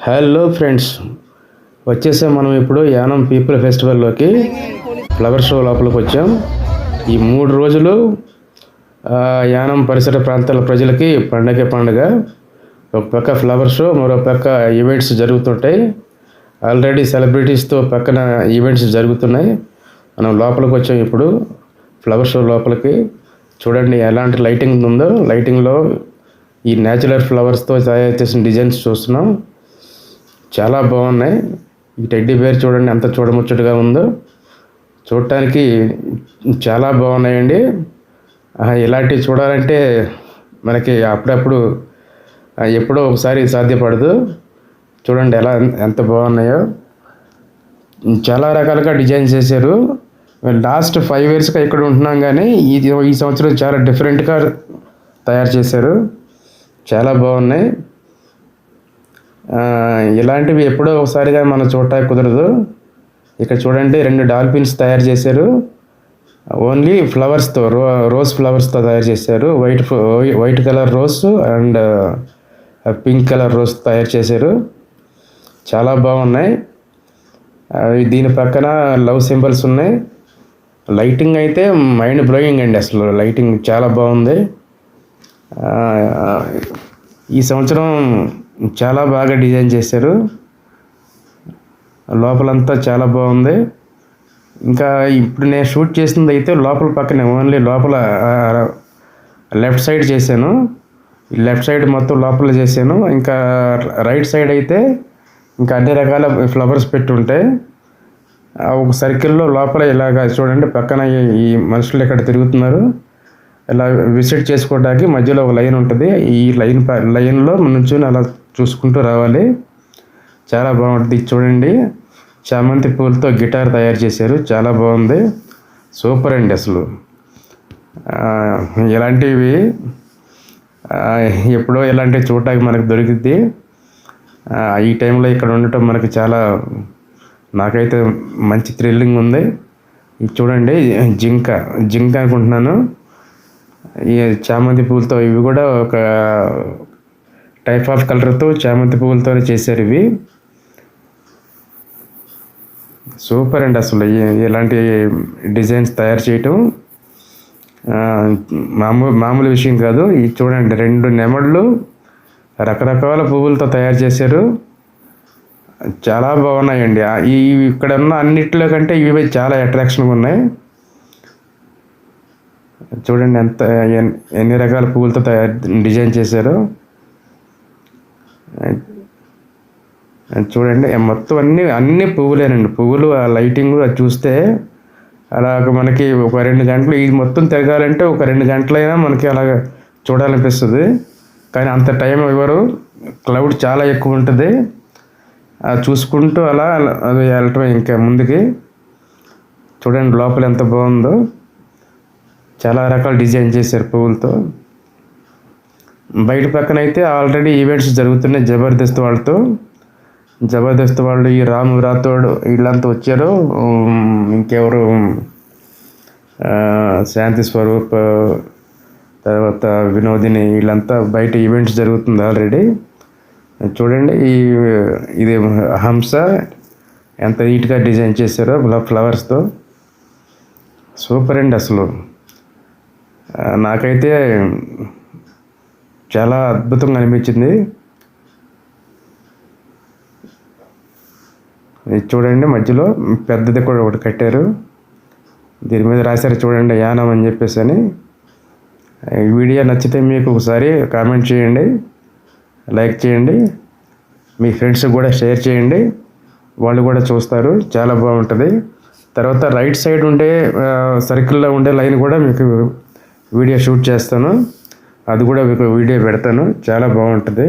Hello friends, వచ్చేసాం మనం ఇప్పుడు యానం పీపుల్ ఫెస్టివల్లోకి ఫ్లవర్ షో లోపలికి వచ్చాం. ఈ 3 రోజులు యానం పరిసర ప్రాంతాల ప్రజలకి పండగ. ఒక పక్క ఫ్లవర్ షో, మరో పక్క ఈవెంట్స్ జరుగుతుంటాయి. ఆల్రెడీ సెలబ్రిటీస్తో పక్కన ఈవెంట్స్ జరుగుతున్నాయి. మనం లోపలికి వచ్చాం ఇప్పుడు ఫ్లవర్ షో లోపలికి. చూడండి ఎలాంటి లైటింగ్ ఉందో. లైటింగ్లో ఈ న్యాచురల్ ఫ్లవర్స్తో తయారు చేసిన డిజైన్స్ చూస్తున్నాం. చాలా బాగున్నాయి. ఈ టెడ్డీ బేర్ చూడండి ఎంత చూడముచ్చటగా ఉందో. చూడటానికి చాలా బాగున్నాయండి. ఇలాంటివి చూడాలంటే మనకి అప్పుడప్పుడు ఎప్పుడో ఒకసారి సాధ్యపడదు. చూడండి ఎంత బాగున్నాయో. చాలా రకాలుగా డిజైన్ చేశారు. లాస్ట్ 5 ఇయర్స్గా ఇక్కడ ఉంటున్నాం, కానీ ఈ సంవత్సరం చాలా డిఫరెంట్గా తయారు చేశారు. చాలా బాగున్నాయి. ఇలాంటివి ఎప్పుడో ఒకసారిగా మనం చూడటానికి కుదరదు. ఇక్కడ చూడండి 2 డాల్ఫిన్స్ తయారు చేశారు. ఓన్లీ ఫ్లవర్స్తో, రోజ్ ఫ్లవర్స్తో తయారు చేశారు. White colour rose and pink colour rose తయారు చేశారు. చాలా బాగున్నాయి. దీని పక్కన లవ్ సింబల్స్ ఉన్నాయి. లైటింగ్ అయితే మైండ్ బ్లోయింగ్ అండి. అసలు లైటింగ్ చాలా బాగుంది. ఈ సంవత్సరం చాలా బాగా డిజైన్ చేశారు. లోపలంతా చాలా బాగుంది. ఇంకా ఇప్పుడు నేను షూట్ చేసింది అయితే లోపల పక్కనే, ఓన్లీ లోపల లెఫ్ట్ సైడ్ చేశాను. లెఫ్ట్ సైడ్ మొత్తం లోపల చేశాను. ఇంకా రైట్ సైడ్ అయితే ఇంకా అన్ని రకాల ఫ్లవర్స్ పెట్టి ఉంటాయి. ఒక సర్కిల్లో లోపల ఇలాగ చూడండి, పక్కన ఈ మనుషులు ఇక్కడ తిరుగుతున్నారు. ఇలా విజిట్ చేసుకోవడానికి మధ్యలో ఒక లైన్ ఉంటుంది. ఈ లైన్లో నుంచుని అలా చూసుకుంటూ రావాలి. చాలా బాగుంటుంది. చూడండి చామంతి పూలతో గిటార్ తయారు చేశారు. చాలా బాగుంది. సూపర్ అండి. అసలు ఇలాంటివి ఎప్పుడో ఇలాంటివి చూడటానికి మనకు దొరికింది. ఈ టైంలో ఇక్కడ ఉండటం మనకి చాలా, నాకైతే మంచి థ్రిల్లింగ్ ఉంది. ఇది చూడండి జింక అనుకుంటున్నాను. ఈ చామంతి పూలతో, ఇవి కూడా ఒక టైప్ ఆఫ్ కలర్తో చామంతి పువ్వులతో చేశారు. ఇవి సూపర్ అండి. అసలు ఇలాంటి డిజైన్స్ తయారు చేయటం మామూలు విషయం కాదు. ఇది చూడండి 2 నెమళ్ళు రకరకాల పువ్వులతో తయారు చేశారు. చాలా బాగున్నాయండి. ఇక్కడ ఉన్న అన్నిట్లో కంటే ఇవి చాలా అట్రాక్షన్గా ఉన్నాయి. చూడండి ఎన్ని రకాల పువ్వులతో డిజైన్ చేశారు. చూడండి మొత్తం అన్ని పువ్వులేనండి. పువ్వులు, ఆ లైటింగ్ అది చూస్తే అలాగ మనకి ఒక 2 గంటలు ఇది మొత్తం తిరగాలంటే ఒక 2 గంటలైనా మనకి అలాగ చూడాలనిపిస్తుంది. కానీ అంత టైం ఇవ్వరు. క్లౌడ్ చాలా ఎక్కువ ఉంటుంది. చూసుకుంటూ అలా అది వెళ్ళటం ఇంకా ముందుకి. చూడండి లోపల ఎంత బాగుందో. చాలా రకాల డిజైన్ చేశారు పువ్వులతో. బయట పక్కన అయితే ఆల్రెడీ ఈవెంట్స్ జరుగుతున్నాయి జబర్దస్త్ వాళ్ళు, ఈ రాము రాథోడ్ వీళ్ళంతా వచ్చారు. ఇంకెవరు, శాంతి స్వరూప్, తర్వాత వినోదిని, వీళ్ళంతా బయట ఈవెంట్స్ జరుగుతుంది ఆల్రెడీ. చూడండి ఇది హంస ఎంత నీట్గా డిజైన్ చేశారో ఫ్లవర్స్తో. సూపర్ అండి. అసలు నాకైతే చాలా అద్భుతంగా అనిపించింది. ఇది చూడండి మధ్యలో పెద్దది కూడా ఒకటి కట్టారు. దీని మీద రాశారు చూడండి యానం అని చెప్పేసి అని. ఈ వీడియో నచ్చితే మీకు ఒకసారి కామెంట్ చేయండి, లైక్ చేయండి, మీ ఫ్రెండ్స్కి కూడా షేర్ చేయండి. వాళ్ళు కూడా చూస్తారు. చాలా బాగుంటుంది. తర్వాత రైట్ సైడ్ ఉండే సర్కిల్లో ఉండే లైన్ కూడా మీకు వీడియో షూట్ చేస్తాను. అది కూడా మీకు వీడియో పెడతాను. చాలా బాగుంటుంది.